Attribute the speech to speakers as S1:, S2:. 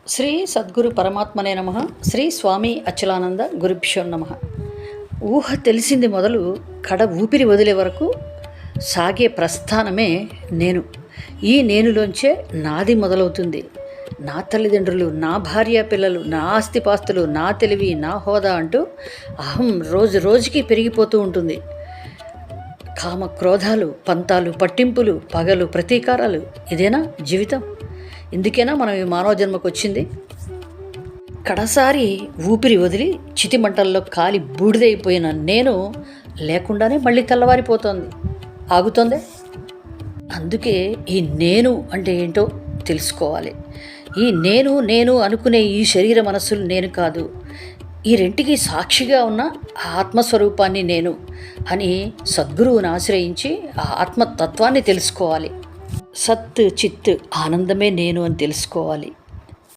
S1: శ్రీ సద్గురు పరమాత్మనే నమః. శ్రీ స్వామి అచలానంద గురుభ్యో నమః. ఊహ తెలిసింది మొదలు కడ ఊపిరి వదిలే వరకు సాగే ప్రస్థానమే నేను. ఈ నేనులోంచే నాది మొదలవుతుంది. నా తల్లిదండ్రులు, నా భార్య పిల్లలు, నా ఆస్తిపాస్తులు, నా తెలివి, నా హోదా అంటూ అహం రోజు రోజుకి పెరిగిపోతూ ఉంటుంది. కామ క్రోధాలు, పంతాలు, పట్టింపులు, పగలు, ప్రతీకారాలు, ఇదేనా జీవితం? ఇందుకేనా మనం ఈ మానవ జన్మకు వచ్చింది? కడసారి ఊపిరి వదిలి చితిమంటల్లో కాలి బూడిదైపోయిన నేను లేకుండానే మళ్ళీ తెల్లవారిపోతోంది. ఆగుతోందే. అందుకే ఈ నేను అంటే ఏంటో తెలుసుకోవాలి. ఈ నేను నేను అనుకునే ఈ శరీర మనస్సులు నేను కాదు. ఈ రెంటికి సాక్షిగా ఉన్న ఆత్మస్వరూపాన్ని నేను అని సద్గురువుని ఆశ్రయించి ఆ ఆత్మతత్వాన్ని తెలుసుకోవాలి. సత్ చిత్ ఆనందమే నేను అని తెలుసుకోవాలి.